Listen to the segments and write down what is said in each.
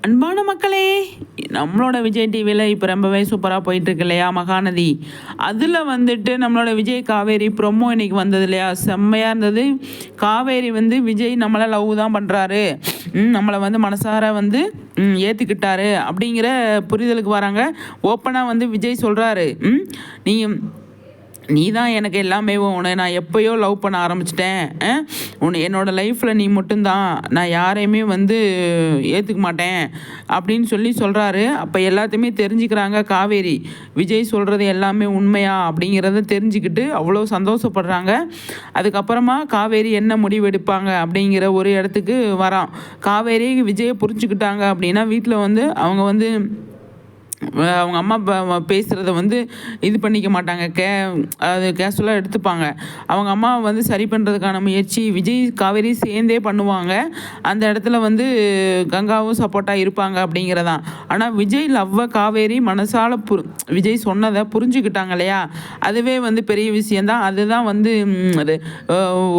அன்பான மக்களே, நம்மளோட விஜய் டிவியில் இப்போ ரொம்பவே சூப்பராக போயிட்டுருக்கு இல்லையா மகாநதி. அதில் வந்துட்டு நம்மளோட விஜய் காவேரி ப்ரொமோ இன்னைக்கு வந்தது இல்லையா, செம்மையாக இருந்தது. காவேரி வந்து விஜய் நம்மளை லவ் தான் பண்ணுறாரு, நம்மளை வந்து மனசார வந்து ஏற்றுக்கிட்டாரு அப்படிங்கிற புரிதலுக்கு வராங்க. ஓப்பனாக வந்து விஜய் சொல்கிறாரு, நீ தான் எனக்கு எல்லாமே, உன்னை நான் எப்போயோ லவ் பண்ண ஆரம்பிச்சிட்டேன். என்னோடய லைஃப்பில் நீ மட்டும்தான், நான் யாரையுமே வந்து ஏற்றுக்க மாட்டேன் அப்படின்னு சொல்கிறாரு. அப்போ எல்லாத்தையுமே தெரிஞ்சுக்கிறாங்க காவேரி. விஜய் சொல்கிறது எல்லாமே உண்மையா அப்படிங்கிறத தெரிஞ்சுக்கிட்டு அவ்வளோ சந்தோஷப்படுறாங்க. அதுக்கப்புறமா காவேரி என்ன முடிவு எடுப்பாங்க அப்படிங்கிற ஒரு இடத்துக்கு வரான். காவேரி விஜயை புரிஞ்சுக்கிட்டாங்க அப்படின்னா வீட்டில் வந்து அவங்க வந்து அவங்க அம்மா பேசுகிறத வந்து இது பண்ணிக்க மாட்டாங்க, அது கேஷுவலாக எடுத்துப்பாங்க. அவங்க அம்மா வந்து சரி பண்ணுறதுக்கான முயற்சி விஜய் காவேரி சேர்ந்தே பண்ணுவாங்க. அந்த இடத்துல வந்து கங்காவும் சப்போர்ட்டாக இருப்பாங்க அப்படிங்கிறதான். ஆனால் விஜய் லவ்வை காவேரி மனசால விஜய் சொன்னதை புரிஞ்சுக்கிட்டாங்க இல்லையா, அதுவே வந்து பெரிய விஷயந்தான். அதுதான் வந்து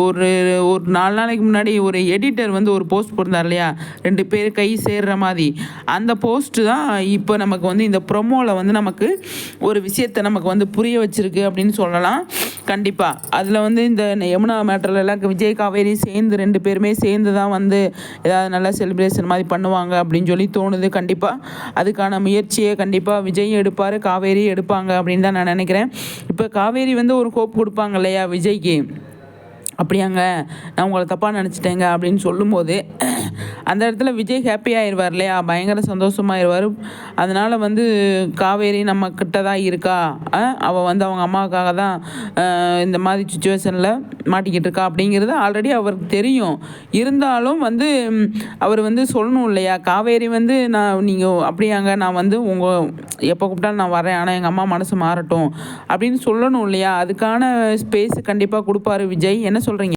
ஒரு ஒரு 4 நாளைக்கு முன்னாடி ஒரு எடிட்டர் வந்து ஒரு போஸ்ட் போட்டிருந்தார் இல்லையா, 2 பேர் கை சேர்ற மாதிரி. அந்த போஸ்ட்டு தான் இப்போ நமக்கு வந்து இந்த ப்ரொமோவில் வந்து நமக்கு ஒரு விஷயத்தை நமக்கு வந்து புரிய வச்சிருக்கு அப்படின்னு சொல்லலாம். கண்டிப்பாக அதில் வந்து இந்த யமுனா மேட்டரில் எல்லாம் விஜய் காவேரி சேர்ந்து 2 பேருமே சேர்ந்து தான் வந்து ஏதாவது நல்ல செலிப்ரேஷன் மாதிரி பண்ணுவாங்க அப்படின்னு சொல்லி தோணுது. கண்டிப்பாக அதுக்கான முயற்சியை கண்டிப்பாக விஜய் எடுப்பார், காவேரி எடுப்பாங்க அப்படின்னு தான் நான் நினைக்கிறேன். இப்போ காவேரி வந்து ஒரு ஹோப் கொடுப்பாங்க இல்லையா விஜய்க்கு, அப்படியாங்க நான் உங்களை தப்பாக நினச்சிட்டேங்க அப்படின்னு சொல்லும்போது அந்த இடத்துல விஜய் ஹாப்பி ஆயிடுவார் இல்லையா, பயங்கர சந்தோஷமாயிருவார். அதனால் வந்து காவேரி நம்ம கிட்ட தான் இருக்கா, அவள் வந்து அவங்க அம்மாவுக்காக தான் இந்த மாதிரி சுச்சுவேஷனில் மாட்டிக்கிட்டு இருக்கா அப்படிங்கிறது ஆல்ரெடி அவருக்கு தெரியும். இருந்தாலும் வந்து அவர் வந்து சொல்லணும் இல்லையா, காவேரி வந்து நீங்கள் அப்படியாங்க நான் வந்து உங்கள் எப்போ கூப்பிட்டாலும் நான் வரேன், ஆனால் எங்கள் அம்மா மனசு மாறட்டும் அப்படின்னு சொல்லணும் இல்லையா. அதுக்கான ஸ்பேஸ் கண்டிப்பாக கொடுப்பாரு விஜய். என்ன சொல்கிறீங்க?